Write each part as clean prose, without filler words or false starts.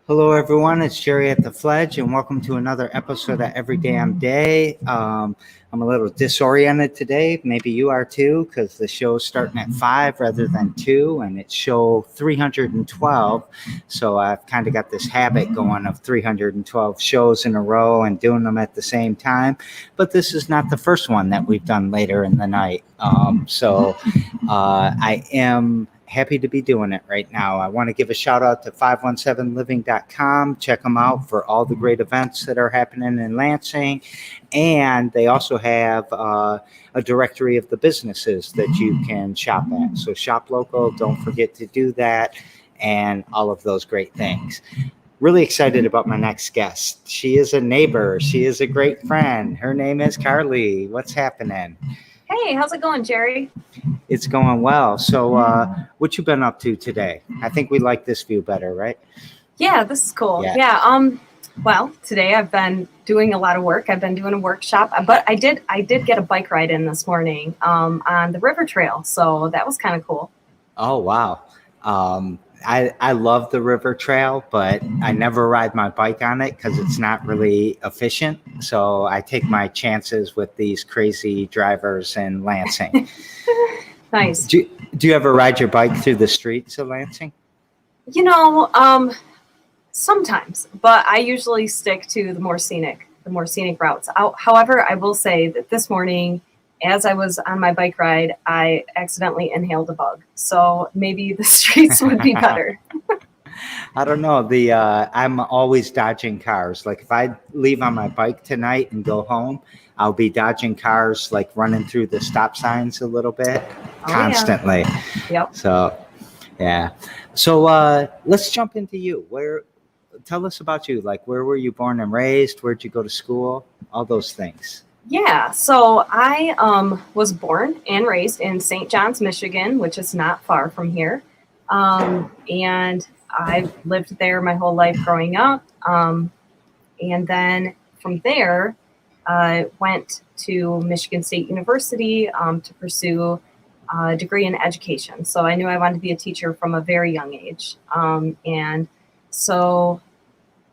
Hello, everyone. It's Jerry at the Fledge, and welcome to another episode of Every Damn Day. I'm a little disoriented today. Maybe you are too, because the show's starting at 5 rather than 2, and it's show 312. So I've kind of got this habit going of 312 shows in a row and doing them at the same time. But this is not the first one that we've done later in the night. I am happy to be doing it right now. I want to give a shout out to 517living.com. Check them out for all the great events that are happening in Lansing. And they also have a directory of the businesses that you can shop at. So shop local, don't forget to do that, and all of those great things. Really excited about my next guest. She is a neighbor. She is a great friend. Her name is Karle. What's happening? Hey, how's it going, Jerry? It's going well. So what you been up to today? I think we like this view better, right? Yeah, this is cool. Yeah. Well, today I've been doing a lot of work. I've been doing a workshop, but I did get a bike ride in this morning on the river trail. So that was kind of cool. Oh, wow. I love the river trail, but I never ride my bike on it because it's not really efficient. So I take my chances with these crazy drivers in Lansing. Nice. Do you ever ride your bike through the streets of Lansing? Sometimes, but I usually stick to the more scenic routes. However, I will say that this morning, as I was on my bike ride, I accidentally inhaled a bug. So maybe the streets would be better. I don't know. I'm always dodging cars. Like if I leave on my bike tonight and go home, I'll be dodging cars, like running through the stop signs a little bit constantly. Yeah. Yep. So, yeah. So let's jump into you. Tell us about you. Like, where were you born and raised? Where'd you go to school? All those things. Yeah, so I was born and raised in St. John's, Michigan, which is not far from here. And I've lived there my whole life growing up. And then from there, I went to Michigan State University to pursue a degree in education. So I knew I wanted to be a teacher from a very young age. And so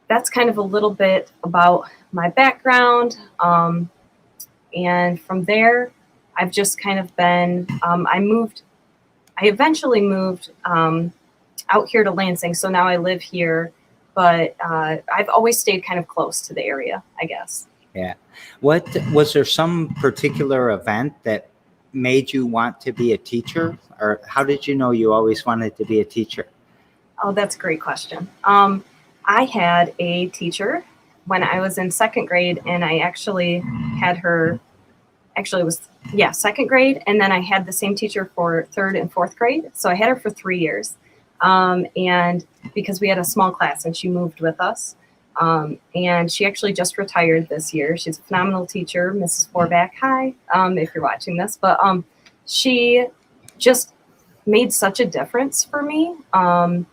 that's kind of a little bit about my background. And from there, I've just kind of been, I eventually moved out here to Lansing. So now I live here, but I've always stayed kind of close to the area, I guess. Yeah. Was there some particular event that made you want to be a teacher? Or how did you know you always wanted to be a teacher? Oh, that's a great question. I had a teacher when I was in second grade, and I actually had her, second grade. And then I had the same teacher for third and fourth grade. So I had her for 3 years. And because we had a small class and she moved with us, and she actually just retired this year. She's a phenomenal teacher, Mrs. Forback. Hi, if you're watching this, but she just made such a difference for me. And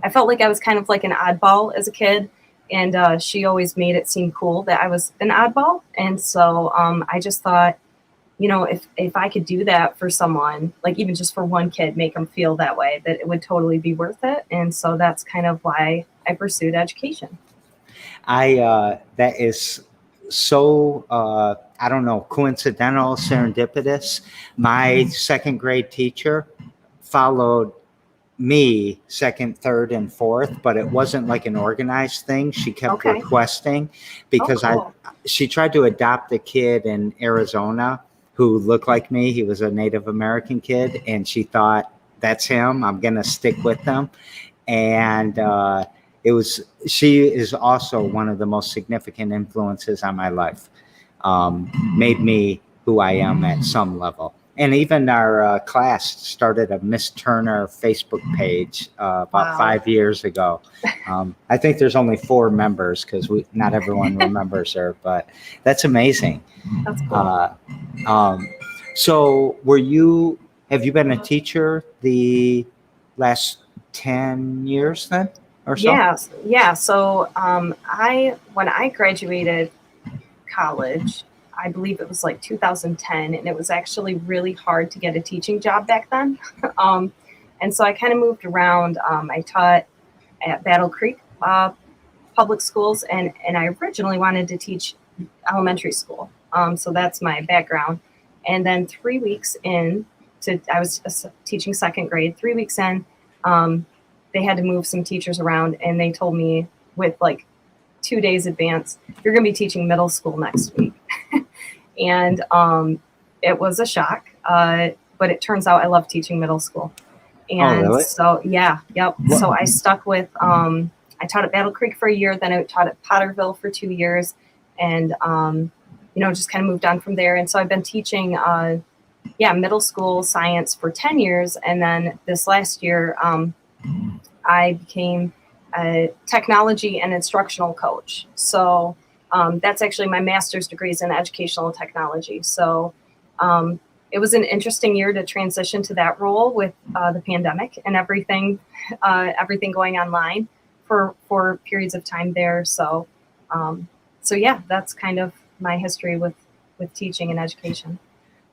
I felt like I was kind of like an oddball as a kid. And she always made it seem cool that I was an oddball. And so I just thought, if I could do that for someone, like even just for one kid, make them feel that way, that it would totally be worth it. And so that's kind of why I pursued education. That is so, I don't know, coincidental, serendipitous. My second grade teacher followed me second, third, and fourth, but it wasn't like an organized thing. She kept requesting because she tried to adopt a kid in Arizona who looked like me. He was a Native American kid, and she thought, that's him. I'm going to stick with him. And she is also one of the most significant influences on my life. Made me who I am at some level. And even our class started a Miss Turner Facebook page about Wow. 5 years ago. I think there's only 4 members because not everyone remembers her, but that's amazing. That's cool. So have you been a teacher the last 10 years then or so? Yeah. So when I graduated college, I believe it was like 2010, and it was actually really hard to get a teaching job back then. And so I kind of moved around. I taught at Battle Creek public schools, and I originally wanted to teach elementary school. So that's my background. And then 3 weeks in, I was teaching second grade. 3 weeks in, they had to move some teachers around, and they told me with like 2 days advance, you're going to be teaching middle school next week. And it was a shock, but it turns out I love teaching middle school. And really? So, yeah, yep. What? So I stuck with, I taught at Battle Creek for a year, then I taught at Potterville for 2 years, and, just kind of moved on from there. And so I've been teaching, middle school science for 10 years. And then this last year, I became a technology and instructional coach. So that's actually my master's degree is in educational technology. So it was an interesting year to transition to that role with the pandemic and everything going online for periods of time there. So yeah, that's kind of my history with teaching and education.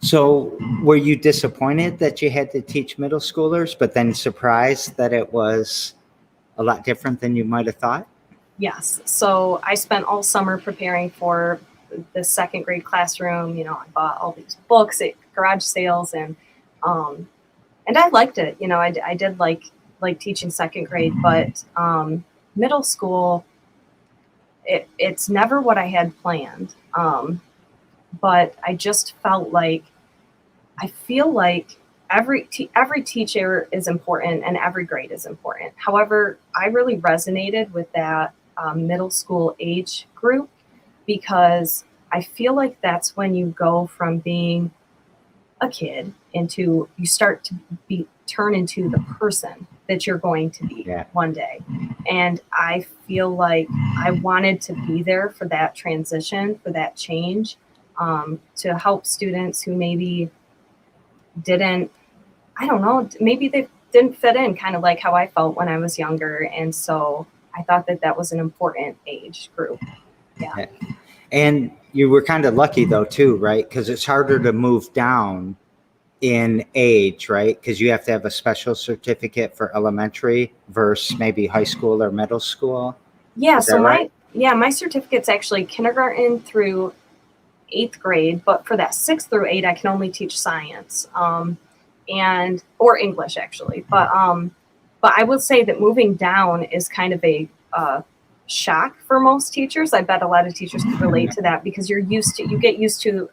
So were you disappointed that you had to teach middle schoolers, but then surprised that it was a lot different than you might have thought? Yes. So I spent all summer preparing for the second grade classroom. I bought all these books at garage sales, and I liked it. I did like teaching second grade, but middle school, it's never what I had planned. But I just felt like, I feel like every teacher is important and every grade is important. However, I really resonated with that middle school age group, because I feel like that's when you go from being a kid into, you start to turn into the person that you're going to be one day. And I feel like I wanted to be there for that transition, for that change, to help students who maybe didn't, I don't know, maybe they didn't fit in, kind of like how I felt when I was younger. And so I thought that was an important age group. Yeah. And you were kind of lucky though too, right? Because it's harder to move down in age, right? Because you have to have a special certificate for elementary versus maybe high school or middle school. Yeah. So my certificate's actually kindergarten through 8th grade, but for that 6th through 8, I can only teach science, or English actually. But I would say that moving down is kind of a shock for most teachers. I bet a lot of teachers can relate to that, because you get used to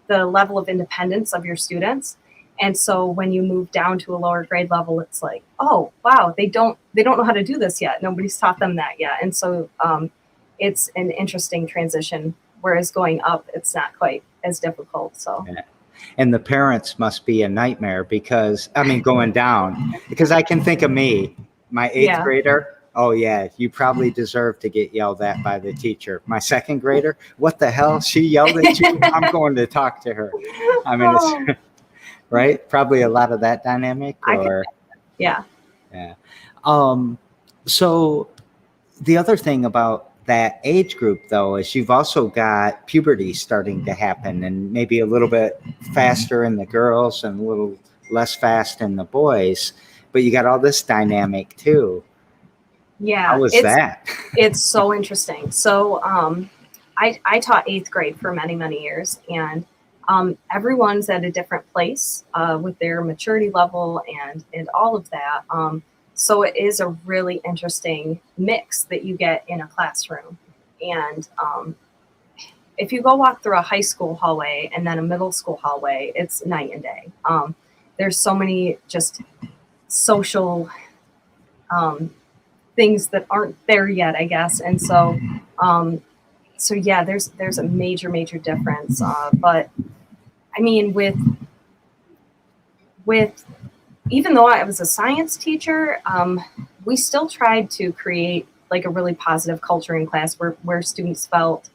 the level of independence of your students. And so when you move down to a lower grade level, it's like, oh wow, they don't know how to do this yet. Nobody's taught them that yet. And so it's an interesting transition. Whereas going up, it's not quite as difficult. So, and the parents must be a nightmare, because going down, because I can think of me, my 8th grader. Oh yeah, you probably deserve to get yelled at by the teacher. My 2nd grader, what the hell? She yelled at you? I'm going to talk to her. It's right. Probably a lot of that dynamic. Yeah. So the other thing about that age group though is you've also got puberty starting to happen, and maybe a little bit faster in the girls and a little less fast in the boys, but you got all this dynamic too. Yeah. How was that? It's so interesting. So I taught 8th grade for many, many years, and everyone's at a different place with their maturity level and all of that. So it is a really interesting mix that you get in a classroom. And if you go walk through a high school hallway and then a middle school hallway, it's night and day. There's so many just social things that aren't there yet, I guess. And so yeah, there's a major difference. But with with, even though I was a science teacher, we still tried to create like a really positive culture in class where students felt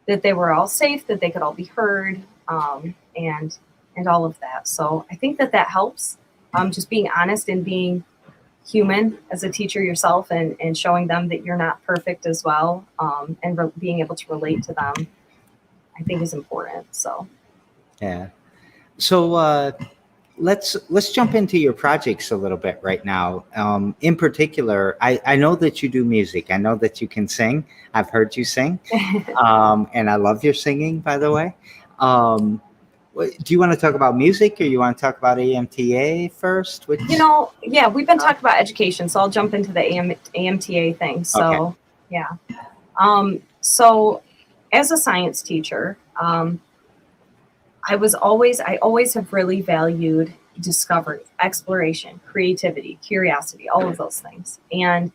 that they were all safe, that they could all be heard, and all of that. So I think that helps. Just being honest and being human as a teacher yourself, and showing them that you're not perfect as well, and being able to relate to them, I think is important. So Yeah. So let's jump into your projects a little bit right now. In particular, I know that you do music. I know that you can sing. I've heard you sing, and I love your singing, by the way. Um, do you want to talk about music, or you want to talk about AMTA first? Which yeah, we've been talking about education, so I'll jump into the AMTA thing. Okay. So yeah, so as a science teacher, I always have really valued discovery, exploration, creativity, curiosity, all of those things. And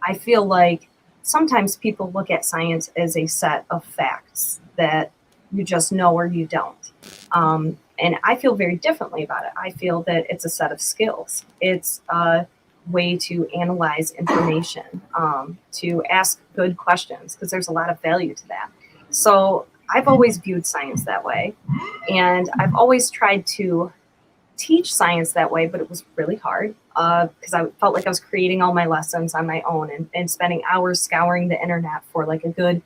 I feel like sometimes people look at science as a set of facts that you just know or you don't. And I feel very differently about it. I feel that it's a set of skills. It's a way to analyze information, to ask good questions, because there's a lot of value to that. So I've always viewed science that way. And I've always tried to teach science that way, but it was really hard because I felt like I was creating all my lessons on my own, and spending hours scouring the internet for like a good,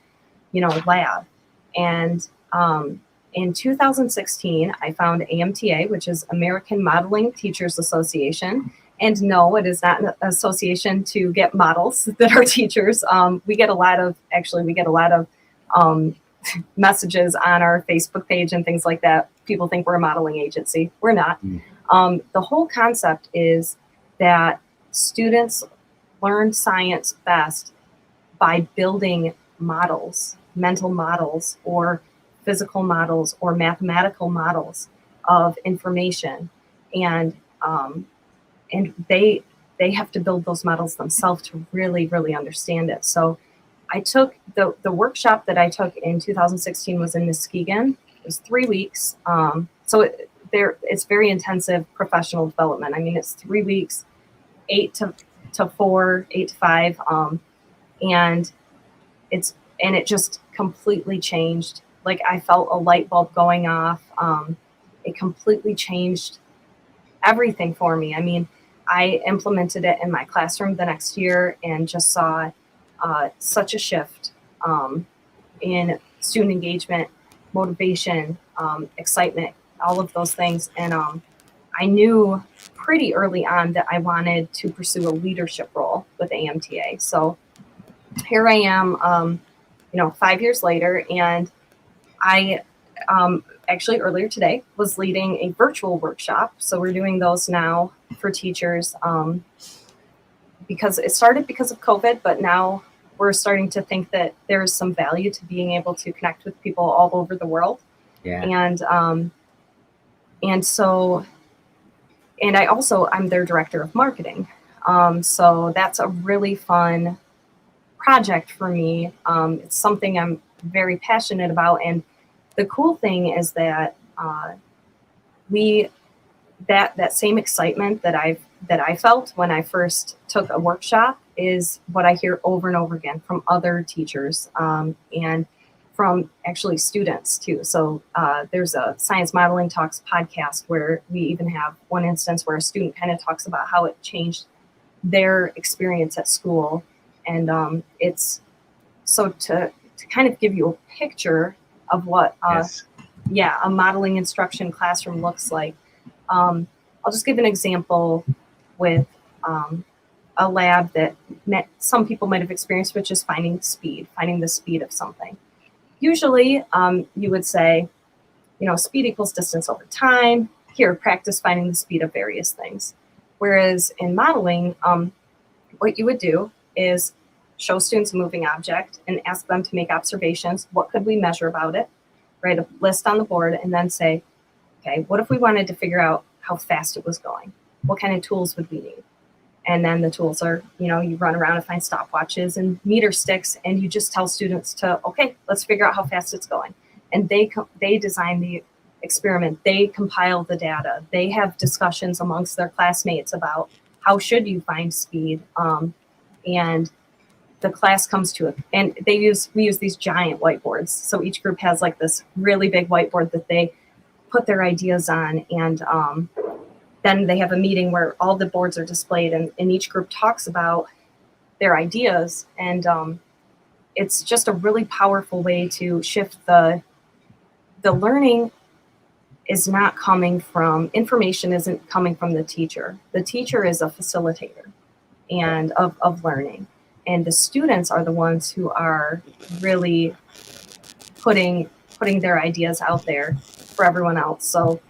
lab. And in 2016, I found AMTA, which is American Modeling Teachers Association. And no, it is not an association to get models that are teachers. We get a lot of messages on our Facebook page and things like that. People think we're a modeling agency. We're not. The whole concept is that students learn science best by building models, mental models, or physical models, or mathematical models of information. And they have to build those models themselves to really, really understand it. So I took the workshop that I took in 2016 was in Muskegon. It was 3 weeks. It's very intensive professional development. I mean, it's 3 weeks, 8 to 4, 8 to 5. And it just completely changed. Like, I felt a light bulb going off. It completely changed everything for me. I mean, I implemented it in my classroom the next year and just saw such a shift in student engagement, motivation, excitement, all of those things. And I knew pretty early on that I wanted to pursue a leadership role with AMTA. So here I am, 5 years later, and I actually earlier today was leading a virtual workshop. So we're doing those now for teachers because it started because of COVID, but now we're starting to think that there is some value to being able to connect with people all over the world. Yeah. And I'm their director of marketing. So that's a really fun project for me. It's something I'm very passionate about. And the cool thing is that that same excitement that I felt when I first took a workshop is what I hear over and over again from other teachers, and from actually students too. So there's a Science Modeling Talks podcast where we even have one instance where a student kind of talks about how it changed their experience at school. And it's so to kind of give you a picture of what a modeling instruction classroom looks like. I'll just give an example with a lab that some people might have experienced, which is finding the speed of something. Usually you would say, speed equals distance over time. Here, practice finding the speed of various things. Whereas in modeling, what you would do is show students a moving object and ask them to make observations. What could we measure about it? Write a list on the board and then say, okay, what if we wanted to figure out how fast it was going? What kind of tools would we need? And then the tools are, you run around and find stopwatches and meter sticks, and you just tell students to, okay, let's figure out how fast it's going. And they design the experiment. They compile the data. They have discussions amongst their classmates about how should you find speed. And the class comes to it. And we use these giant whiteboards. So each group has like this really big whiteboard that they put their ideas on. And then they have a meeting where all the boards are displayed and each group talks about their ideas. And it's just a really powerful way to shift the learning is not coming from, information isn't coming from the teacher. The teacher is a facilitator and of learning. And the students are the ones who are really putting their ideas out there for everyone else. So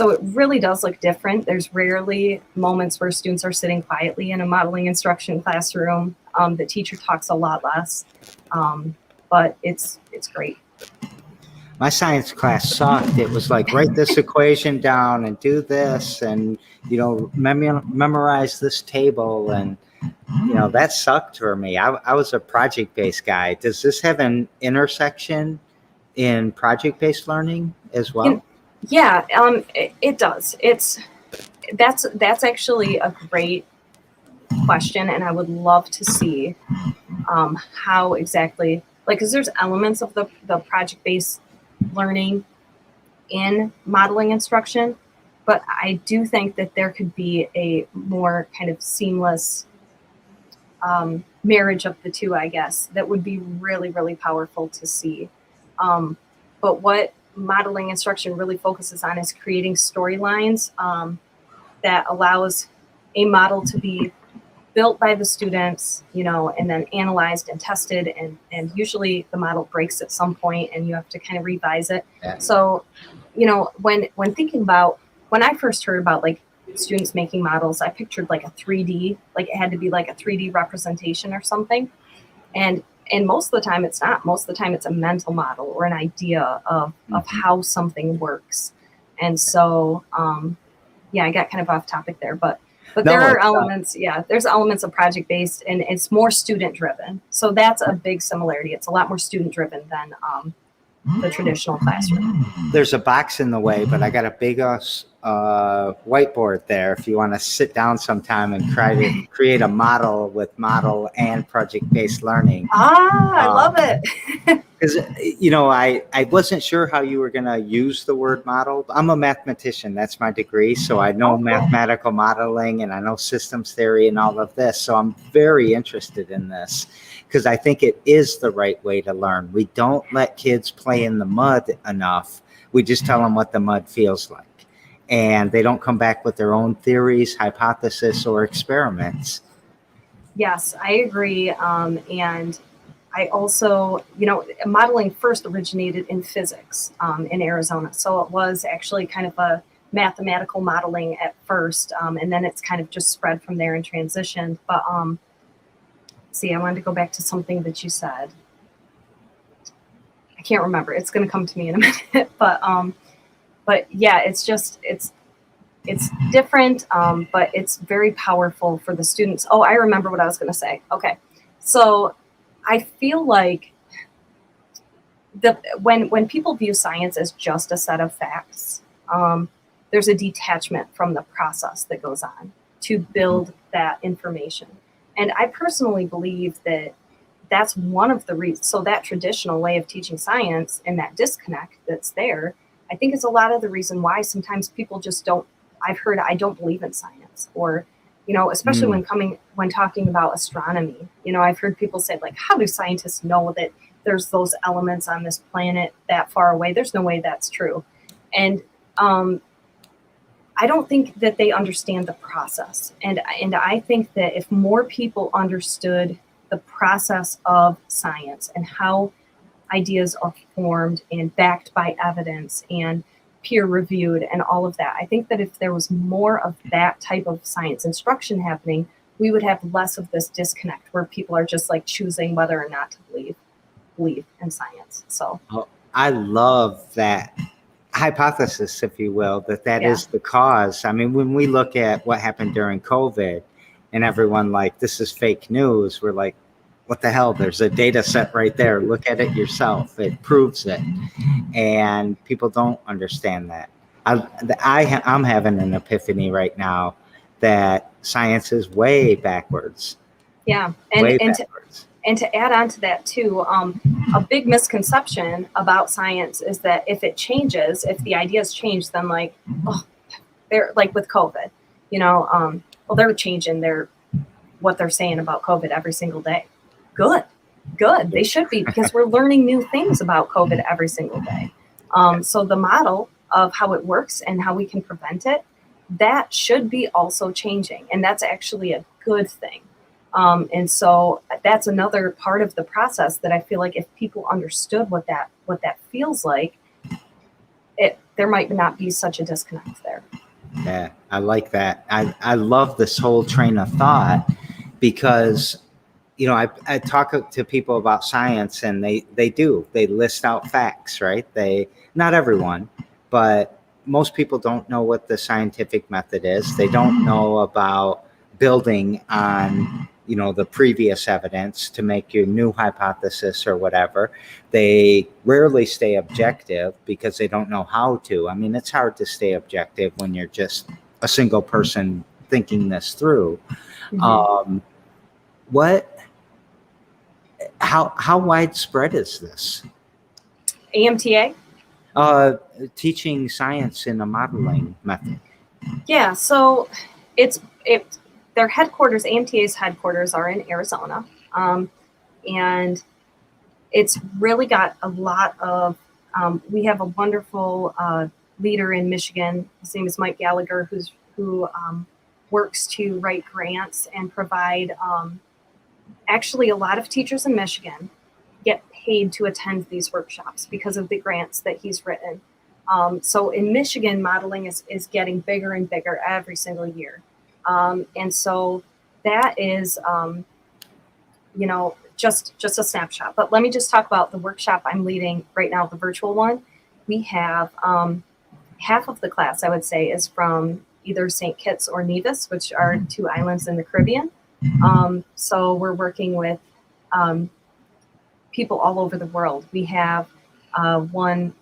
it really does look different. There's rarely moments where students are sitting quietly in a modeling instruction classroom. The teacher talks a lot less, but it's great. My science class sucked. It was like, write this equation down and do this and, memorize this table. And, that sucked for me. I was a project-based guy. Does this have an intersection in project-based learning as well? Yeah, it does. That's actually a great question. And I would love to see how exactly, because there's elements of the project-based learning in modeling instruction, but I do think that there could be a more kind of seamless marriage of the two, I guess, that would be really, really powerful to see. But what modeling instruction really focuses on is creating storylines that allows a model to be built by the students, and then analyzed and tested, and usually the model breaks at some point and you have to kind of revise it. Yeah. So, when thinking about, when I first heard about like students making models, I pictured like a 3D, like it had to be like a 3D representation or something. And most of the time it's not. Most of the time it's a mental model or an idea of how something works. And so, I got kind of off topic there, but there are elements, there's elements of project-based, and it's more student-driven. So that's a big similarity. It's a lot more student-driven than the traditional classroom. There's a box in the way, but I got a big whiteboard there if you want to sit down sometime and try to create a model with model and project-based learning. I love it. Because, I wasn't sure how you were going to use the word model. I'm a mathematician. That's my degree. So I know mathematical modeling and I know systems theory and all of this. So I'm very interested in this because I think it is the right way to learn. We don't let kids play in the mud enough. We just tell them what the mud feels like. And they don't come back with their own theories, hypotheses, or experiments. Yes, I agree. And I also, modeling first originated in physics in Arizona. So it was actually kind of a mathematical modeling at first. And then it's kind of just spread from there and transitioned. But I wanted to go back to something that you said. I can't remember. It's going to come to me in a minute. But yeah, it's different, but it's very powerful for the students. Oh, I remember what I was going to say. Okay. So I feel like when people view science as just a set of facts, there's a detachment from the process that goes on to build that information. And I personally believe that that's one of the reasons. So that traditional way of teaching science and that disconnect that's there, I think is a lot of the reason why sometimes people just don't, I've heard, I don't believe in science, or, especially when talking about astronomy, I've heard people say like, how do scientists know that there's those elements on this planet that far away? There's no way that's true. And I don't think that they understand the process. And I think that if more people understood the process of science and how ideas are formed and backed by evidence and peer reviewed and all of that, I think that if there was more of that type of science instruction happening, we would have less of this disconnect where people are just like choosing whether or not to believe in science. So I love that hypothesis, if you will, that is the cause. I mean, when we look at what happened during COVID and everyone like, this is fake news, we're like, what the hell? There's a data set right there. Look at it yourself. It proves it. And people don't understand that. I'm having an epiphany right now that science is way backwards. Yeah. Way And backwards. to add on to that too, a big misconception about science is that if it changes, if the ideas change, then like, oh, they're like with COVID, well, they're changing what they're saying about COVID every single day. Good. They should be, because we're learning new things about COVID every single day. So the model of how it works and how we can prevent it, that should be also changing. And that's actually a good thing. And so that's another part of the process that I feel like if people understood what that feels like, there might not be such a disconnect there. Yeah, I like that. I love this whole train of thought because, I talk to people about science and they list out facts, right? Not everyone, but most people don't know what the scientific method is. They don't know about building on, the previous evidence to make your new hypothesis or whatever. They rarely stay objective because they don't know how to. I mean, it's hard to stay objective when you're just a single person thinking this through. Mm-hmm. How widespread is this? AMTA? Teaching science in a modeling method. Yeah, so their headquarters, AMTA's headquarters, are in Arizona, and it's really got a lot of. We have a wonderful leader in Michigan. His name is Mike Gallagher, who works to write grants and provide. Actually, a lot of teachers in Michigan get paid to attend these workshops because of the grants that he's written. So in Michigan, modeling is getting bigger and bigger every single year. And so that is, just a snapshot. But let me just talk about the workshop I'm leading right now, the virtual one. We have half of the class, I would say, is from either St. Kitts or Nevis, which are two islands in the Caribbean. So we're working with people all over the world. We have one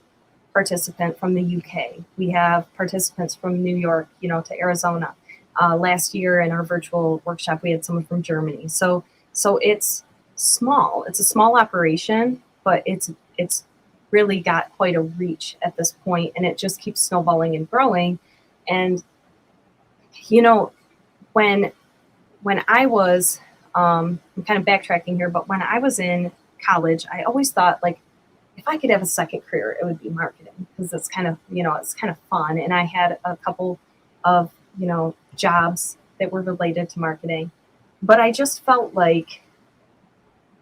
participant from the UK. We have participants from New York, to Arizona. Last year in our virtual workshop, we had someone from Germany. So it's small. It's a small operation, but it's really got quite a reach at this point, and it just keeps snowballing and growing. And when I was, I'm kind of backtracking here, but when I was in college, I always thought, like, if I could have a second career, it would be marketing, because it's kind of, it's kind of fun. And I had a couple of, jobs that were related to marketing, but I just felt like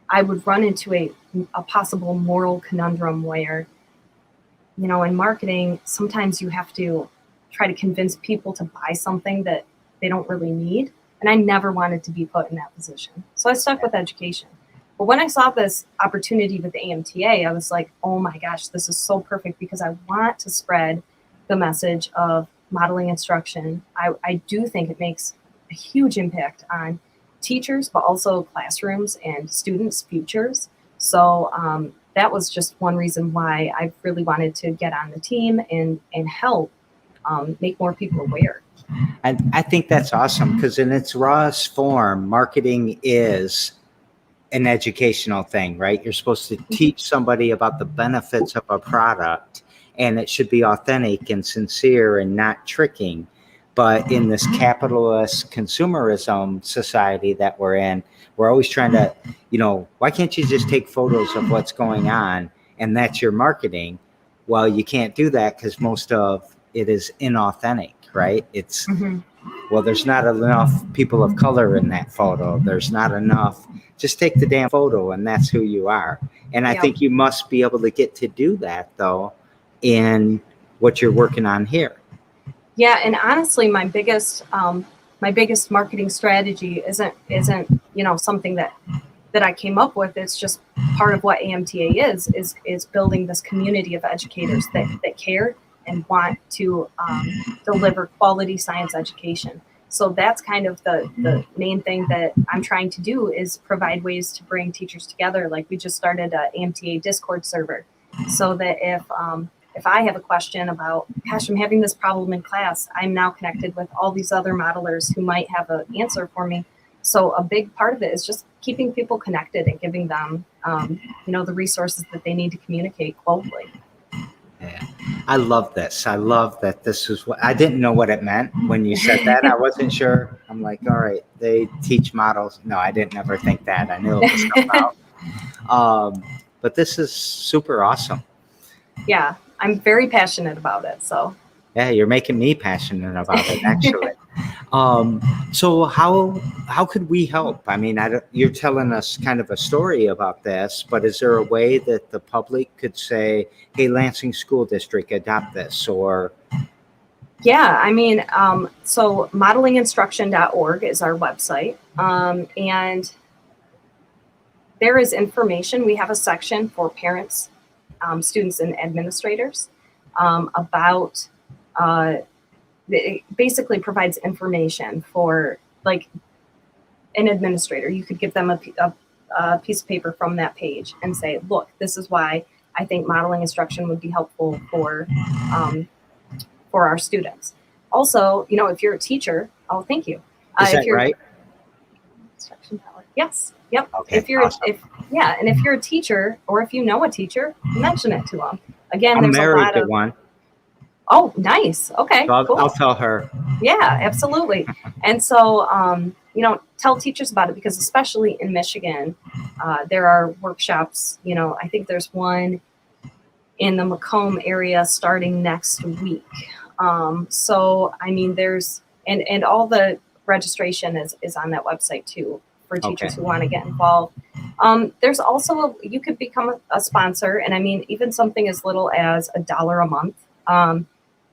I would run into a possible moral conundrum where, in marketing, sometimes you have to try to convince people to buy something that they don't really need. And I never wanted to be put in that position. So I stuck with education. But when I saw this opportunity with the AMTA, I was like, oh my gosh, this is so perfect, because I want to spread the message of modeling instruction. I do think it makes a huge impact on teachers, but also classrooms and students' futures. So that was just one reason why I really wanted to get on the team and help make more people aware. And I think that's awesome, because in its rawest form, marketing is an educational thing, right? You're supposed to teach somebody about the benefits of a product, and it should be authentic and sincere and not tricking. But in this capitalist consumerism society that we're in, we're always trying to, why can't you just take photos of what's going on and that's your marketing? Well, you can't do that because most of it is inauthentic, right? It's, well, there's not enough people of color in that photo. There's not enough. Just take the damn photo and that's who you are. And I think you must be able to get to do that, though, in what you're working on here. Yeah, and honestly, my biggest marketing strategy isn't something that I came up with. It's just part of what AMTA is building this community of educators that care and want to deliver quality science education. So that's kind of the main thing that I'm trying to do, is provide ways to bring teachers together. Like, we just started a AMTA Discord server, so that if I have a question about, gosh, I'm having this problem in class, I'm now connected with all these other modelers who might have an answer for me. So a big part of it is just keeping people connected and giving them, the resources that they need to communicate globally. Yeah. I love this. I love that this is what I didn't know what it meant when you said that. I wasn't sure. I'm like, all right, they teach models. No, I didn't ever think that. I knew it was something else. But this is super awesome. Yeah, I'm very passionate about it. So yeah, you're making me passionate about it, actually. So how could we help? I mean, you're telling us kind of a story about this, but is there a way that the public could say, "Hey, Lansing School District, adopt this," or? Yeah, I mean, so modelinginstruction.org is our website, and there is information. We have a section for parents, students, and administrators about. It basically provides information for, like, an administrator. You could give them a piece of paper from that page and say, look, this is why I think modeling instruction would be helpful for our students. Also, if you're a teacher, oh, thank you. Is that right? Instruction power. Yes. Yep. Okay, If you're awesome. and if you're a teacher, or if you know a teacher, mention it to them. Again, I'm there's married a lot to of. one. Oh, nice. Okay, So cool. I'll tell her. Yeah, absolutely. And so, tell teachers about it, because especially in Michigan, there are workshops. I think there's one in the Macomb area starting next week. So, I mean, there's, and all the registration is on that website too, for teachers who want to get involved. There's also, you could become a sponsor. And I mean, even something as little as $1 a month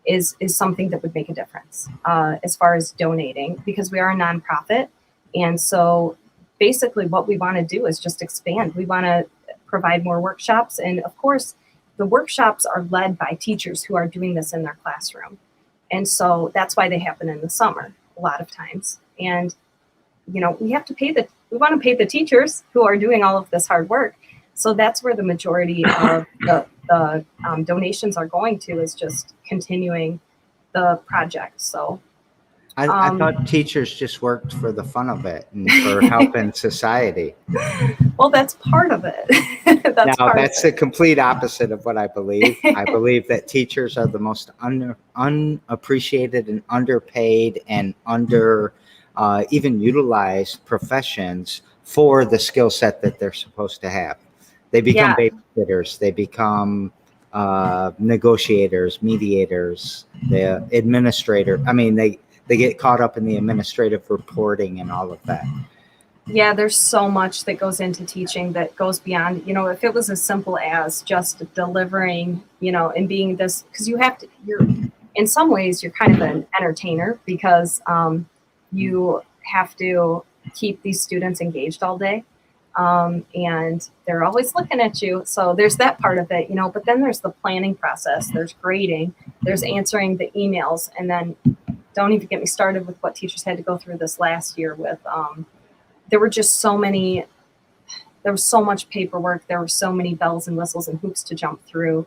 is something that would make a difference as far as donating, because we are a nonprofit. And so basically what we want to do is just expand. We want to provide more workshops. And of course, the workshops are led by teachers who are doing this in their classroom. And so that's why they happen in the summer a lot of times. And, we have to we want to pay the teachers who are doing all of this hard work. So that's where the majority of the donations are going to, is just continuing the project. So I thought teachers just worked for the fun of it and for helping society. Well, that's part of it. That's the complete opposite of what I believe. I believe that teachers are the most unappreciated and underpaid and even utilized professions for the skill set that they're supposed to have. They become babysitters. They become negotiators, mediators, the administrator. I mean, they get caught up in the administrative reporting and all of that. Yeah, there's so much that goes into teaching that goes beyond, if it was as simple as just delivering, and being this, because you're in some ways, you're kind of an entertainer, because you have to keep these students engaged all day. And they're always looking at you. So there's that part of it, but then there's the planning process, there's grading, there's answering the emails. And then don't even get me started with what teachers had to go through this last year with, there was so much paperwork. There were so many bells and whistles and hoops to jump through.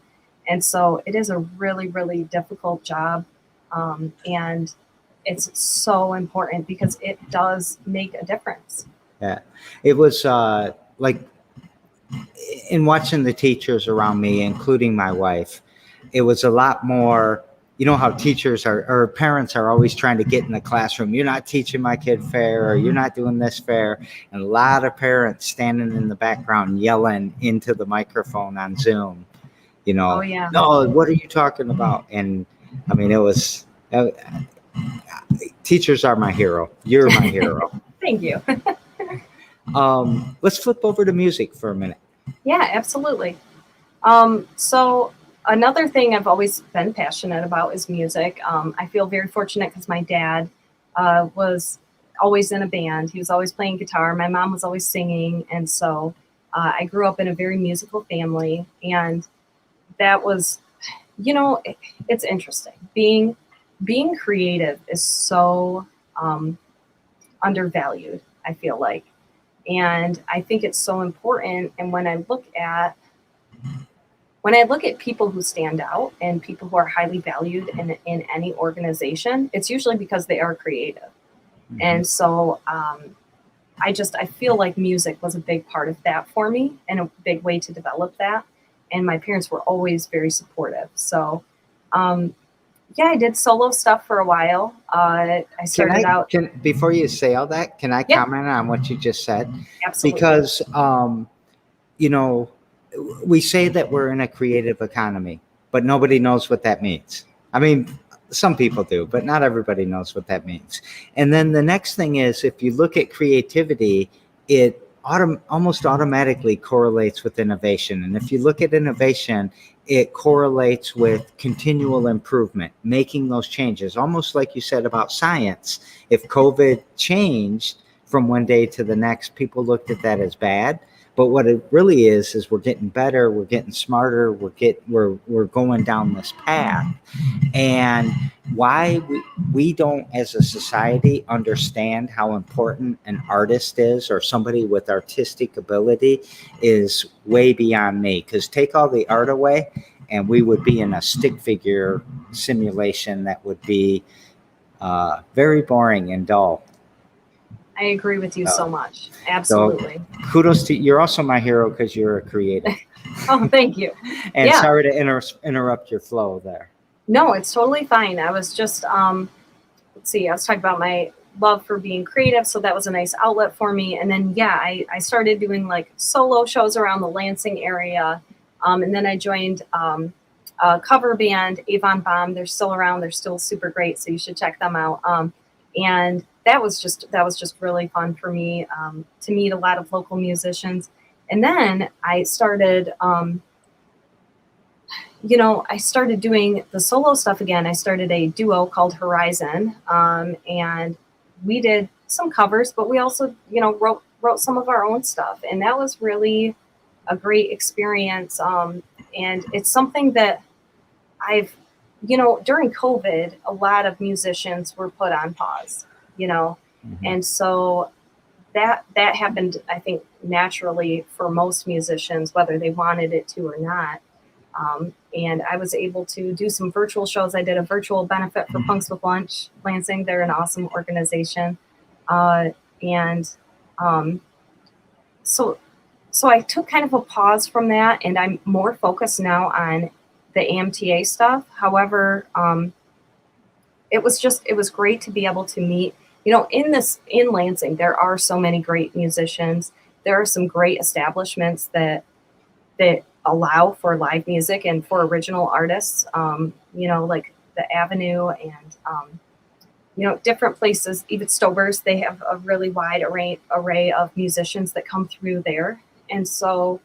And so it is a really, really difficult job. And it's so important, because it does make a difference. Yeah, it was like, in watching the teachers around me, including my wife, it was a lot more, how teachers or parents are always trying to get in the classroom. You're not teaching my kid fair, or you're not doing this fair. And a lot of parents standing in the background yelling into the microphone on Zoom, Oh, yeah. No, what are you talking about? And I mean, it was, teachers are my hero. You're my hero. Thank you. Let's flip over to music for a minute. Yeah, absolutely. So another thing I've always been passionate about is music. I feel very fortunate because my dad was always in a band. He was always playing guitar. My mom was always singing. And so I grew up in a very musical family. And that was, it's interesting. Being creative is so undervalued, I feel like. And I think it's so important. And when I look at people who stand out and people who are highly valued in any organization, it's usually because they are creative. Mhm. And so I feel like music was a big part of that for me and a big way to develop that. And my parents were always very supportive. So yeah, I did solo stuff for a while. I started out. Before you say all that, can I Yeah, comment on what you just said? absolutely. Because, you know, we say that we're in a creative economy, but nobody knows what that means. I mean, some people do, but not everybody knows what that means. And then the next thing is, if you look at creativity, it almost automatically correlates with innovation. And if you look at innovation, it correlates with continual improvement, making those changes, almost like you said about science. If COVID changed from one day to the next, people looked at that as bad. But what it really is we're getting better, we're getting smarter, we're going down this path. And why we don't as a society understand how important an artist is, or somebody with artistic ability, is way beyond me. Because take all the art away and we would be in a stick figure simulation that would be very boring and dull. I agree with you so much. So Absolutely. kudos to you. You're also my hero because you're a creative. Oh, thank you. And Yeah. sorry to interrupt your flow there. No, it's totally fine. I was just, let's see, I was talking about my love for being creative. So that was a nice outlet for me. And then, yeah, I started doing like solo shows around the Lansing area. And then I joined a cover band, Avon Bomb. They're still around. They're still super great. So you should check them out. And that was just really fun for me to meet a lot of local musicians. And then I started, I started doing the solo stuff again. I started a duo called Horizon, and we did some covers, but we also, wrote some of our own stuff. And that was really a great experience. And it's something that during COVID, a lot of musicians were put on pause, Mhm. and so that happened, I think, naturally for most musicians, whether they wanted it to or not. And I was able to do some virtual shows. I did a virtual benefit for Punks with Lunch, Lansing. They're an awesome organization. And so I took kind of a pause from that, and I'm more focused now on the AMTA stuff. However, it was great to be able to meet, in Lansing, there are so many great musicians. There are some great establishments that allow for live music and for original artists, like the Avenue and, different places, even Stober's, they have a really wide array of musicians that come through there. And so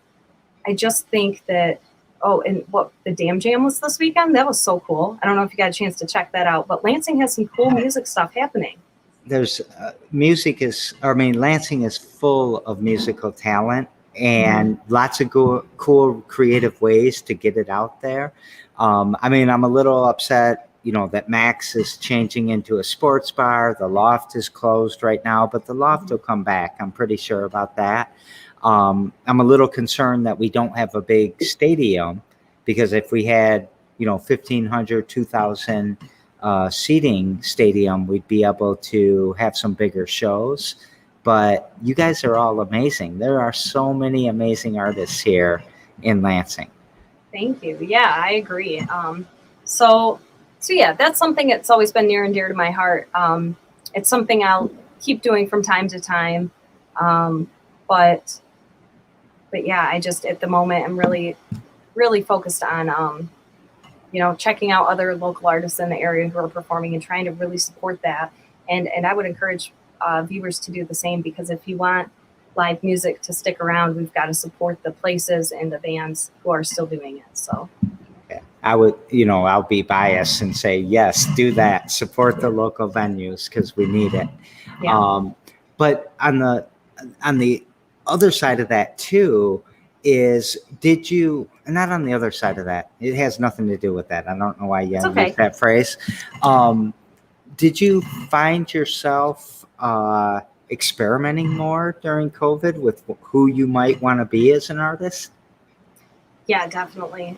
I just think that, and what the Dam Jam was this weekend, that was so cool. I don't know if you got a chance to check that out, but Lansing has some cool music stuff happening. There's Lansing is full of musical talent and lots of cool creative ways to get it out there. I'm a little upset, that Max is changing into a sports bar. The Loft is closed right now, but the Loft will come back. I'm pretty sure about that. I'm a little concerned that we don't have a big stadium, because if we had, 1,500, 2,000 seating stadium, we'd be able to have some bigger shows. But you guys are all amazing. There are so many amazing artists here in Lansing. Thank you. Yeah, I agree. So yeah, that's something that's always been near and dear to my heart. It's something I'll keep doing from time to time. But yeah, I just, at the moment, I'm really, really focused on, checking out other local artists in the area who are performing and trying to really support that. And I would encourage viewers to do the same, because if you want live music to stick around, we've got to support the places and the bands who are still doing it. So I would, I'll be biased and say, yes, do that. Support the local venues, because we need it. yeah. But on the other side of that too, not on the other side of that, it has nothing to do with that. I don't know why you use that phrase. Did you find yourself experimenting more during COVID with who you might want to be as an artist? Yeah, definitely.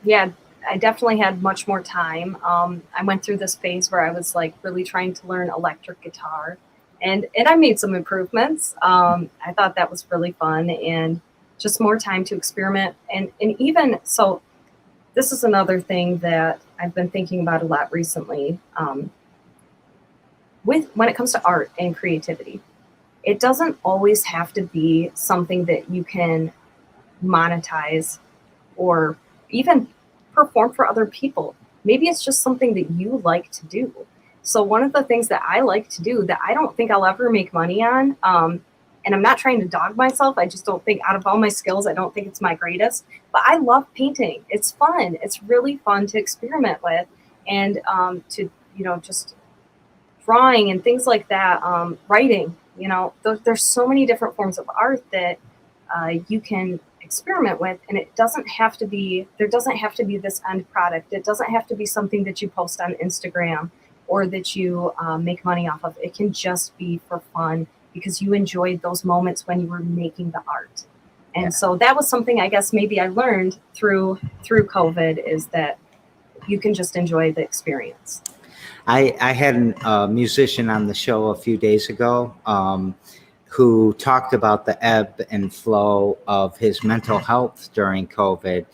Yeah, I definitely had much more time. I went through this phase where I was like really trying to learn electric guitar, and I made some improvements. I thought that was really fun, and just more time to experiment. And even so, this is another thing that I've been thinking about a lot recently. With when it comes to art and creativity, it doesn't always have to be something that you can monetize or even perform for other people. Maybe it's just something that you like to do. So one of the things that I like to do that I don't think I'll ever make money on, and I'm not trying to dog myself. I just don't think out of all my skills, I don't think it's my greatest. But I love painting. It's fun. It's really fun to experiment with, and to just drawing and things like that. Writing. There's so many different forms of art that you can experiment with, and it doesn't have to be there doesn't have to be this end product. It doesn't have to be something that you post on Instagram or that you make money off of. It can just be for fun because you enjoyed those moments when you were making the art. And so that was something I guess maybe I learned through COVID, is that you can just enjoy the experience. I had a musician on the show a few days ago who talked about the ebb and flow of his mental health during COVID.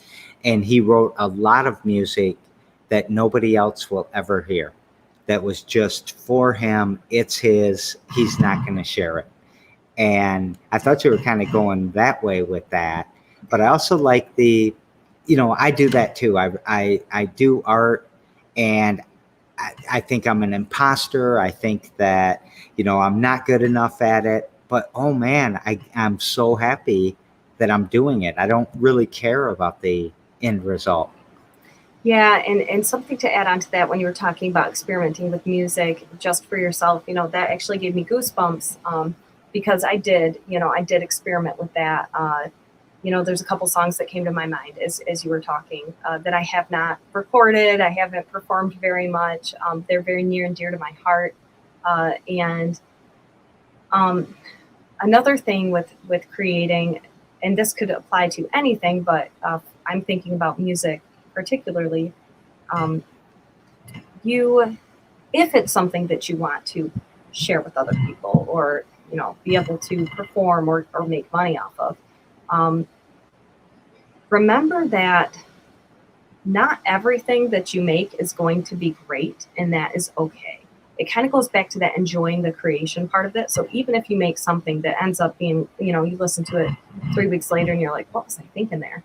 And he wrote a lot of music that nobody else will ever hear. That was just for him. It's his. He's not going to share it. And I thought you were kind of going that way with that. But I also like I do that too. I do art, and I think I'm an imposter. I think that, I'm not good enough at it. But, oh, man, I'm so happy that I'm doing it. I don't really care about the end result. Yeah, and something to add on to that, when you were talking about experimenting with music just for yourself, that actually gave me goosebumps, because I did experiment with that. There's a couple songs that came to my mind as you were talking that I have not recorded. I haven't performed very much. They're very near and dear to my heart. And another thing with creating, and this could apply to anything, but I'm thinking about music particularly. If it's something that you want to share with other people, or be able to perform or make money off of, remember that not everything that you make is going to be great, and that is okay. It kind of goes back to that enjoying the creation part of it. So even if you make something that ends up being, you listen to it 3 weeks later and you're like, what was I thinking there?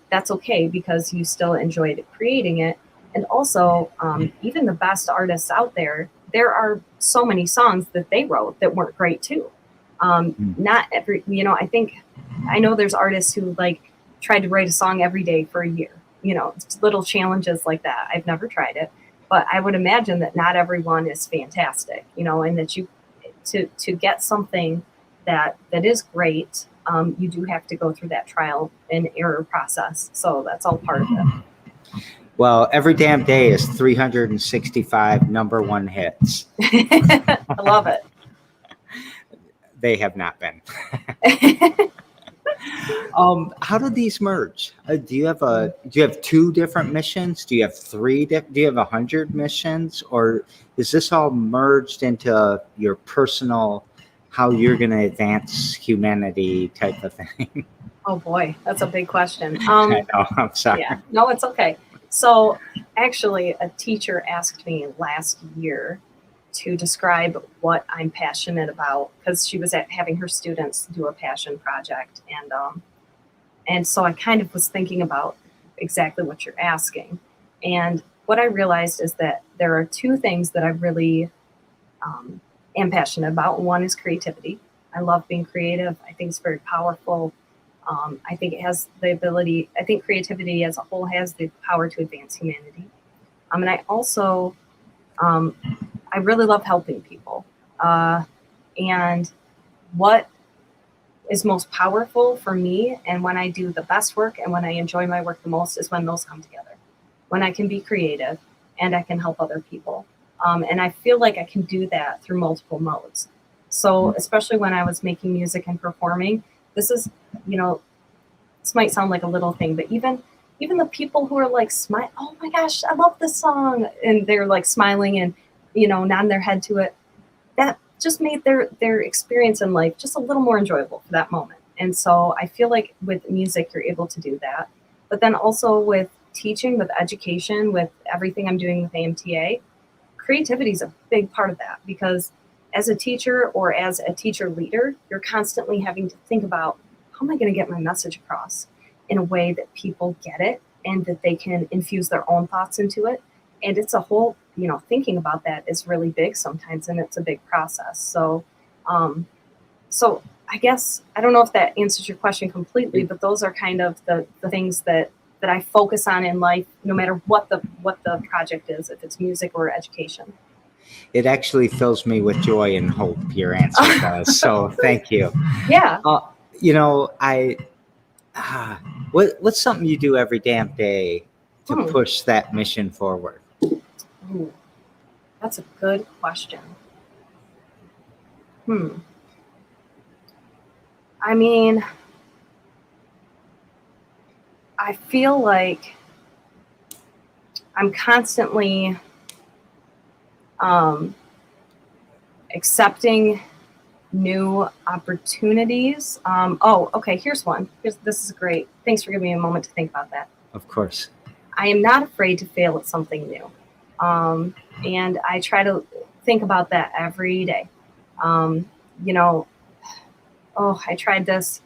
That's okay, because you still enjoyed creating it. And also, even the best artists out there are so many songs that they wrote that weren't great too. Not every, I know there's artists who tried to write a song every day for a year, little challenges like that. I've never tried it, but I would imagine that not everyone is fantastic, and that to get something that is great, you do have to go through that trial and error process. So that's all part of it. Well, every damn day is 365 number one hits. I love it. They have not been. How do these merge? Do you have 2 different missions? Do you have 3? Do you have 100 missions, or is this all merged into your personal, how you're going to advance humanity type of thing? Oh boy, that's a big question. I know, I'm sorry. Yeah, no, it's okay. So actually, a teacher asked me last year to describe what I'm passionate about, because she was having her students do a passion project, and so I kind of was thinking about exactly what you're asking. And what I realized is that there are 2 things that I really am passionate about. One is creativity. I love being creative. I think it's very powerful. I think it has the ability, I think creativity as a whole has the power to advance humanity. And I also, I really love helping people. And what is most powerful for me, and when I do the best work and when I enjoy my work the most, is when those come together. When I can be creative and I can help other people. And I feel like I can do that through multiple modes. So especially when I was making music and performing, this is, you know, this might sound like a little thing, but even the people who are like smile, oh my gosh, I love this song, and they're like smiling and, you know, nodding their head to it, that just made their experience in life just a little more enjoyable for that moment. And so I feel like with music you're able to do that. But then also with teaching, with education, with everything I'm doing with AMTA, creativity is a big part of that, because as a teacher or as a teacher leader, you're constantly having to think about, how am I going to get my message across in a way that people get it and that they can infuse their own thoughts into it. And it's a whole, you know, thinking about that is really big sometimes, and it's a big process. So so I guess I don't know if that answers your question completely, but those are kind of the things that I focus on in life, no matter what the project is, if it's music or education. It actually fills me with joy and hope, your answer does. So thank you. Yeah. You know, what's something you do every damn day to push that mission forward? Ooh, that's a good question. I mean, I feel like I'm constantly accepting new opportunities. Okay, here's one. This is great. Thanks for giving me a moment to think about that. Of course. I am not afraid to fail at something new. And I try to think about that every day. You know, oh, I tried this,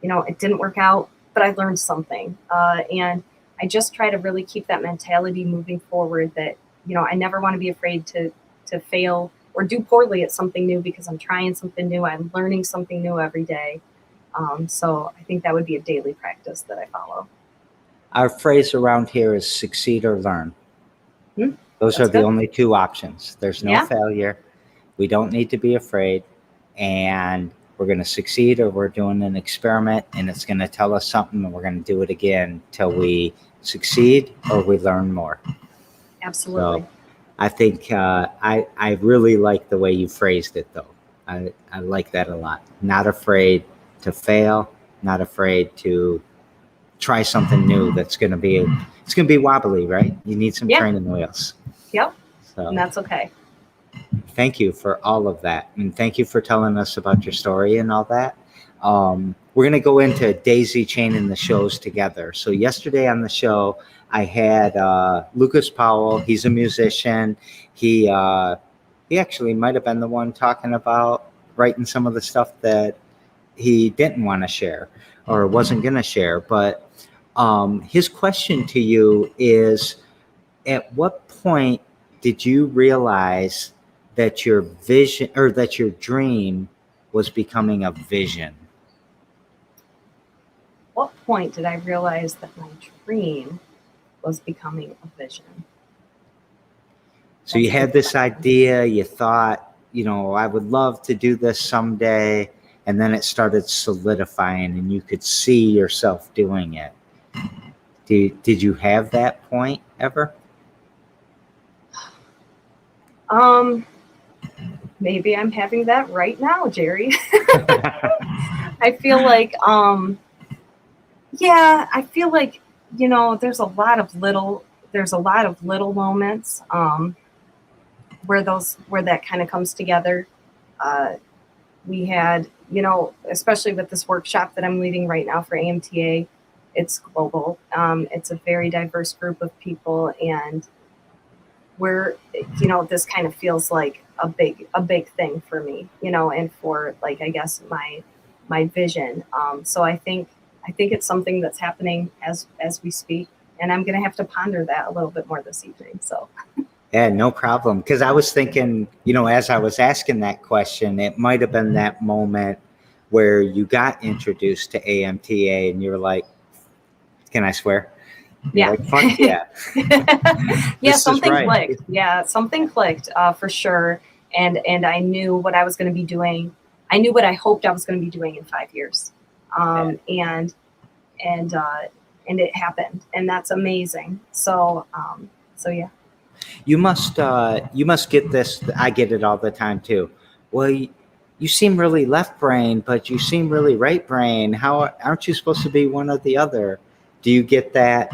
you know, it didn't work out, but I learned something. And I just try to really keep that mentality moving forward, that, you know, I never want to be afraid to fail or do poorly at something new, because I'm trying something new. I'm learning something new every day. So I think that would be a daily practice that I follow. Our phrase around here is succeed or learn. Those are the only two options. There's no failure. We don't need to be afraid. And we're going to succeed, or we're doing an experiment and it's going to tell us something, and we're going to do it again till we succeed or we learn more. Absolutely. So I think I really like the way you phrased it, though. I like that a lot. Not afraid to fail, not afraid to try something new that's going to be wobbly, right? You need some training wheels. Yep. So, and that's okay. Thank you for all of that. And thank you for telling us about your story and all that. We're going to go into daisy chaining the shows together. So yesterday on the show, I had Lucas Powell. He's a musician. He actually might have been the one talking about writing some of the stuff that he didn't want to share or wasn't going to share. But his question to you is, at what point did you realize that your vision, or that your dream, was becoming a vision? What point did I realize that my dream was becoming a vision? So you had this idea, you thought, you know, I would love to do this someday, and then it started solidifying and you could see yourself doing it. Did you have that point ever? Maybe I'm having that right now, Jerry. I feel like, I feel like, you know, there's a lot of little moments where that kind of comes together. We had, you know, especially with this workshop that I'm leading right now for AMTA, it's global. It's a very diverse group of people, and this kind of feels like a big thing for me, you know, and for, like, I guess my vision. So I think it's something that's happening as we speak, and I'm going to have to ponder that a little bit more this evening. So. Yeah, no problem. Because I was thinking, you know, as I was asking that question, it might have been that moment where you got introduced to AMTA and you were like, can I swear? Yeah. Like, fuck yeah. Yeah, something clicked. Yeah, something clicked for sure. And I knew what I was going to be doing. I knew what I hoped I was going to be doing in 5 years. And it happened, and that's amazing. So yeah. You must get this. I get it all the time too. Well, you seem really left brain, but you seem really right brain. How aren't you supposed to be one or the other? Do you get that?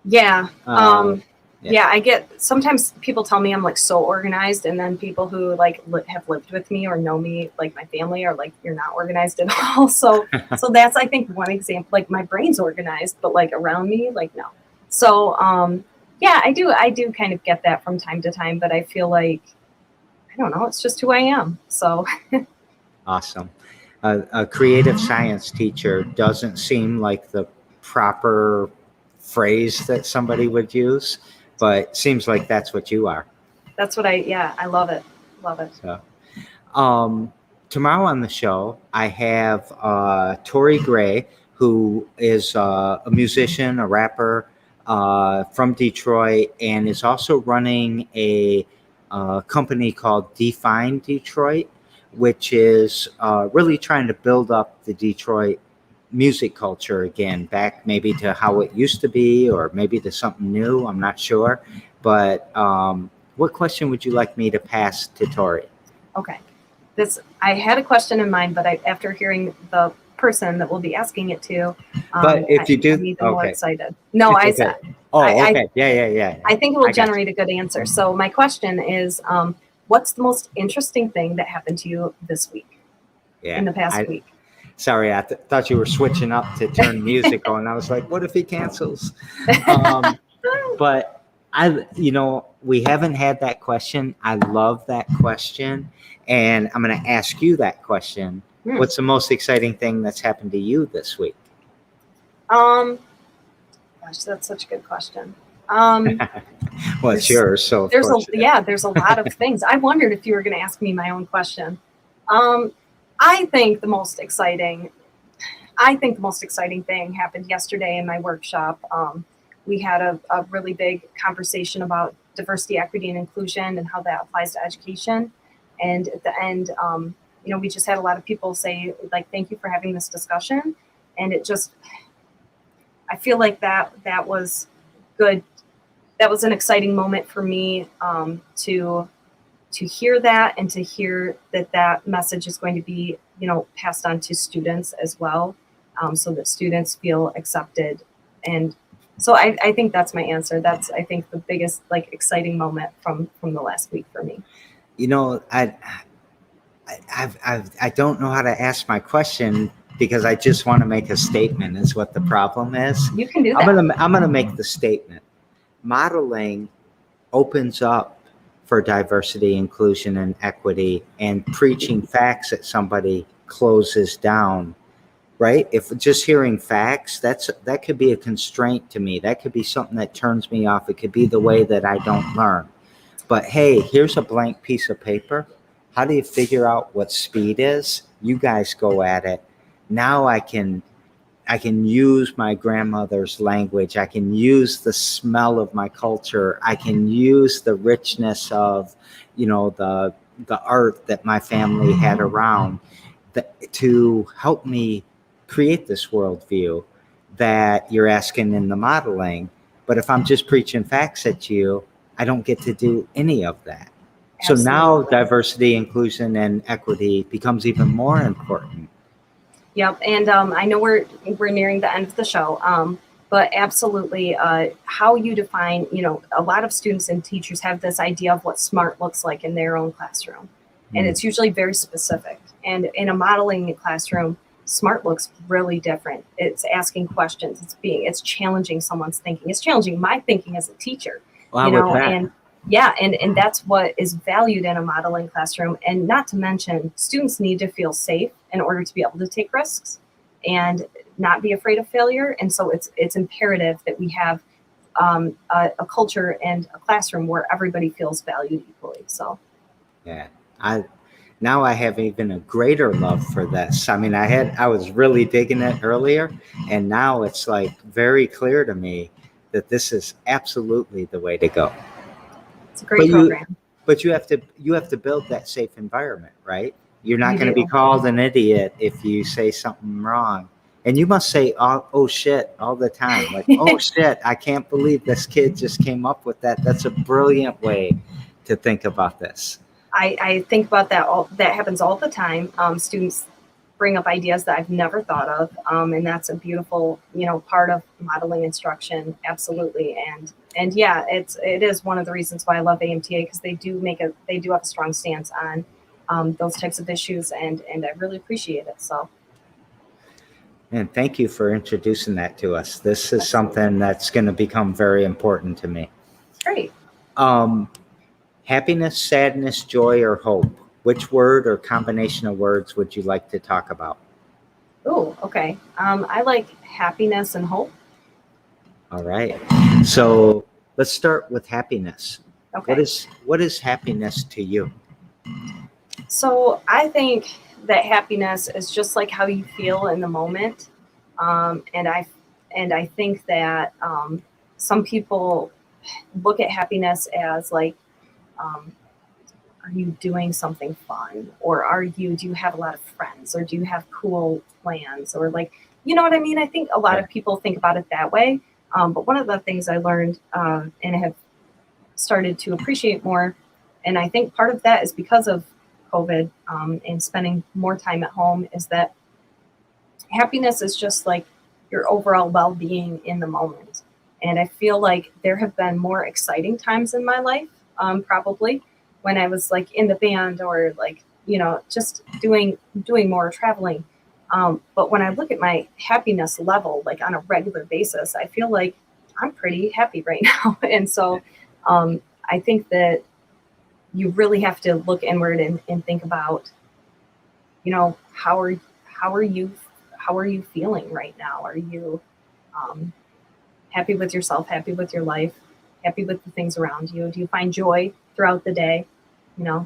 Yeah. Uh, Yeah, I get sometimes people tell me I'm like so organized, and then people who like have lived with me or know me, like my family, are like, you're not organized at all. So that's, I think, one example. Like my brain's organized, but like around me, like no. So yeah, I do kind of get that from time to time, but I feel like, I don't know, it's just who I am. So Awesome. A creative science teacher doesn't seem like the proper phrase that somebody would use, but seems like that's what you are. that's what I love it. Love it. So, tomorrow on the show, I have Tori Gray, who is a musician, a rapper from Detroit, and is also running a company called Define Detroit, which is really trying to build up the Detroit music culture again, back maybe to how it used to be, or maybe to something new. I'm not sure. But what question would you like me to pass to Tori? Okay. I had a question in mind, but after hearing the person that we'll be asking it to, But if you do, I'm even more okay. excited. No, It's okay. Oh, I, okay. Yeah. I think it will I got you. generate a good answer. So my question is, what's the most interesting thing that happened to you this week, in the past week? Sorry, I thought you were switching up to turn music on. I was like, what if he cancels? But we haven't had that question. I love that question. And I'm going to ask you that question. What's the most exciting thing that's happened to you this week? Gosh, that's such a good question. Well, it's yours, so there's a lot of things. I wondered if you were going to ask me my own question. I think the most exciting thing happened yesterday in my workshop. We had a really big conversation about diversity, equity, and inclusion and how that applies to education. And at the end, we just had a lot of people say, like, thank you for having this discussion. And I feel like that was good. That was an exciting moment for me to hear that, and to hear that message is going to be, passed on to students as well, so that students feel accepted. And so I think that's my answer. That's, I think, the biggest, like, exciting moment from the last week for me. I don't know how to ask my question, because I just want to make a statement is what the problem is. You can do that. I'm gonna make the statement. Modeling opens up for diversity, inclusion, and equity, and preaching facts at somebody closes down, right? If just hearing facts, that could be a constraint to me. That could be something that turns me off. It could be the way that I don't learn. But hey, here's a blank piece of paper. How do you figure out what speed is? You guys go at it. Now I can use my grandmother's language. I can use the smell of my culture. I can use the richness of, the art that my family had around to help me create this worldview that you're asking in the modeling. But if I'm just preaching facts at you, I don't get to do any of that. Absolutely. So now diversity, inclusion, and equity becomes even more important. Yep, and I know we're nearing the end of the show, but absolutely, how you define, a lot of students and teachers have this idea of what smart looks like in their own classroom, and it's usually very specific. And in a modeling classroom, smart looks really different. It's asking questions. It's challenging someone's thinking. It's challenging my thinking as a teacher. And yeah, and that's what is valued in a modeling classroom. And not to mention, students need to feel safe in order to be able to take risks and not be afraid of failure. And so it's imperative that we have a culture and a classroom where everybody feels valued equally. So yeah, now I have even a greater love for this. I mean, I was really digging it earlier, and now it's like very clear to me that this is absolutely the way to go. It's a great program. But you have to build that safe environment, right? You're not going to be called an idiot if you say something wrong. And you must say, oh shit, all the time. Like, oh shit, I can't believe this kid just came up with that. That's a brilliant way to think about this. I think about that that happens all the time. Students bring up ideas that I've never thought of. And that's a beautiful, part of modeling instruction. Absolutely. And yeah, it is one of the reasons why I love AMTA, because they do have a strong stance on those types of issues, and I really appreciate it. So. And thank you for introducing that to us. This is something that's going to become very important to me. Great. Happiness, sadness, joy, or hope. Which word or combination of words would you like to talk about? Oh, okay. I like happiness and hope. All right. So let's start with happiness. Okay. What is happiness to you? So I think that happiness is just like how you feel in the moment. And I think that some people look at happiness as like, are you doing something fun, or do you have a lot of friends, or do you have cool plans, or like, you know what I mean? I think a lot of people think about it that way. But one of the things I learned and have started to appreciate more, and I think part of that is because of COVID and spending more time at home, is that happiness is just like your overall well-being in the moment. And I feel like there have been more exciting times in my life, probably when I was like in the band, or like, just doing more traveling. But when I look at my happiness level, like on a regular basis, I feel like I'm pretty happy right now. And so I think that you really have to look inward and think about, how are you feeling right now? Are you happy with yourself, happy with your life, happy with the things around you? Do you find joy throughout the day? Yeah.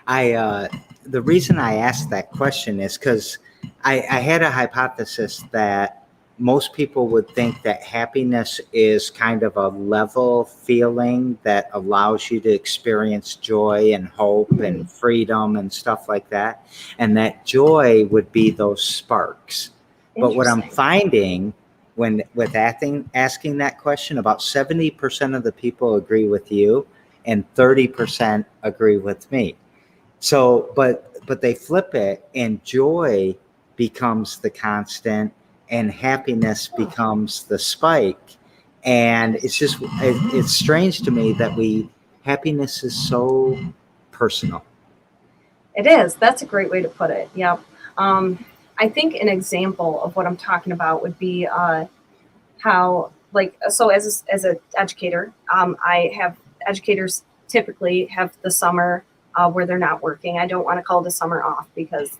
The reason I asked that question is because I had a hypothesis that most people would think that happiness is kind of a level feeling that allows you to experience joy and hope and freedom and stuff like that. And that joy would be those sparks. But what I'm finding with asking that question, about 70% of the people agree with you and 30% agree with me. So, but they flip it, and joy becomes the constant and happiness becomes the spike. And it's strange to me that happiness is so personal. It is. That's a great way to put it. Yeah. I think an example of what I'm talking about would be how, like, so as an educator, I have educators typically have the summer where they're not working. I don't want to call the summer off, because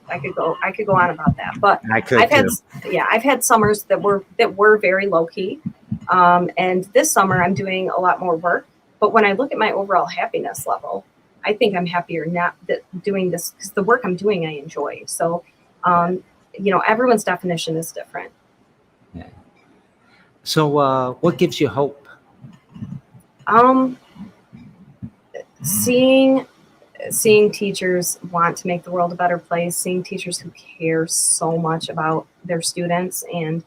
I could go on about that. But I've had summers that were very low key, and this summer I'm doing a lot more work. But when I look at my overall happiness level, I think I'm happier not doing this, because the work I'm doing I enjoy. So, everyone's definition is different. Yeah. So, what gives you hope? Seeing teachers want to make the world a better place, seeing teachers who care so much about their students and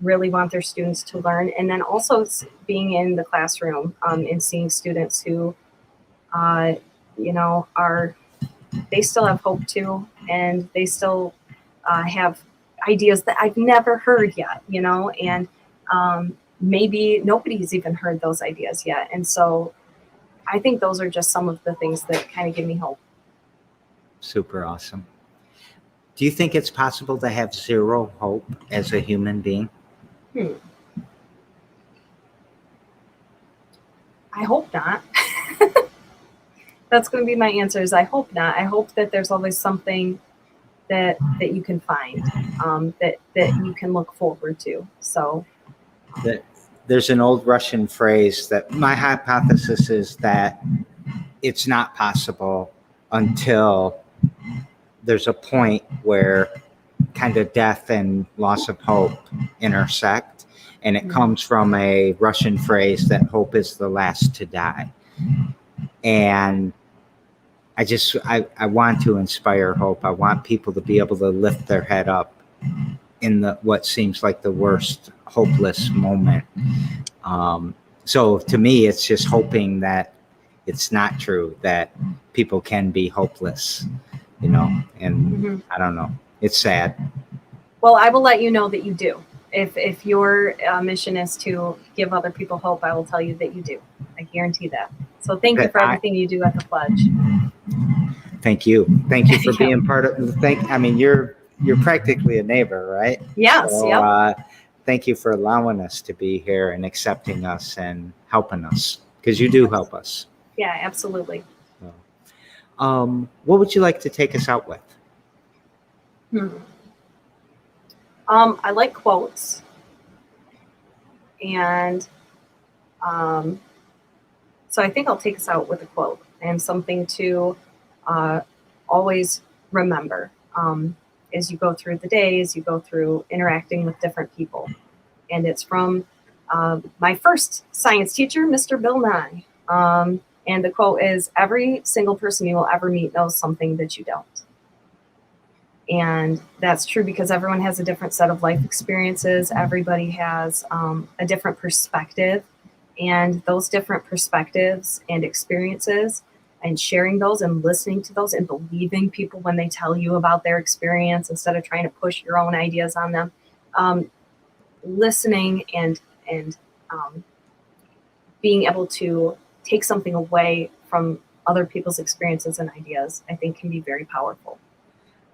really want their students to learn, and then also being in the classroom and seeing students who, they still have hope too, and they still have ideas that I've never heard yet, and maybe nobody's even heard those ideas yet. And so I think those are just some of the things that kind of give me hope. Super awesome. Do you think it's possible to have zero hope as a human being? I hope not. That's going to be my answer, is I hope not. I hope that there's always something that you can find, that you can look forward to. So there's an old Russian phrase that my hypothesis is that it's not possible until there's a point where kind of death and loss of hope intersect. And it comes from a Russian phrase that hope is the last to die. And I want to inspire hope. I want people to be able to lift their head up in the what seems like the worst, hopeless moment. So to me, it's just hoping that it's not true, that people can be hopeless, you know, and I don't know. It's sad. Well, I will let you know that you do. If your mission is to give other people hope, I will tell you that you do. I guarantee that. So thank you for everything you do at the pledge. Thank you. Thank you for being part of. I mean, you're practically a neighbor, right? Yes. So, yep. Thank you for allowing us to be here and accepting us and helping us, because you do help us. Yeah, absolutely. What would you like to take us out with? I like quotes, and so I think I'll take us out with a quote and something to always remember as you go through the day, as you go through interacting with different people. And it's from my first science teacher, Mr. Bill Nye. And the quote is, "Every single person you will ever meet knows something that you don't." And that's true because everyone has a different set of life experiences. Everybody has a different perspective. And those different perspectives and experiences, and sharing those and listening to those and believing people when they tell you about their experience instead of trying to push your own ideas on them. Listening and being able to take something away from other people's experiences and ideas, I think can be very powerful.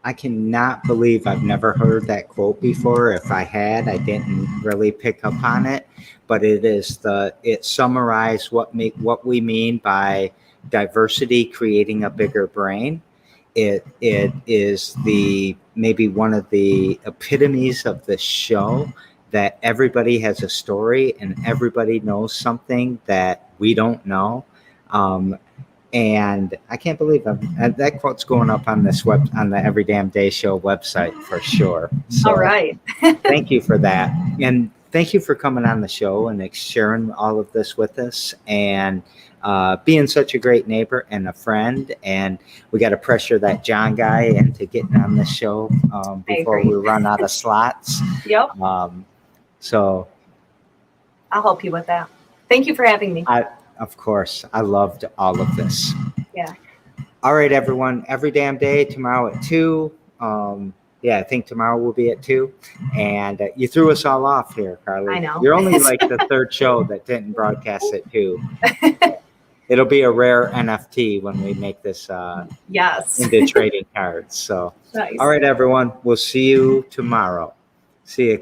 I cannot believe I've never heard that quote before. If I had, I didn't really pick up on it, but it summarized what we mean by diversity creating a bigger brain. It is maybe one of the epitomes of the show, that everybody has a story and everybody knows something that we don't know. And I can't believe that quote's going up on on the Every Damn Day Show website for sure. So, all right. Thank you for that. And thank you for coming on the show and sharing all of this with us, and being such a great neighbor and a friend. And we got to pressure that John guy into getting on the show before we run out of slots. Yep. So I'll help you with that. Thank you for having me. Of course, I loved all of this. Yeah. All right, everyone. Every damn day tomorrow at 2. I think tomorrow will be at 2. And you threw us all off here, Karle. I know. You're only like the third show that didn't broadcast at 2. It'll be a rare NFT when we make this yes. into trading cards. So, Nice. All right, everyone. We'll see you tomorrow. See you.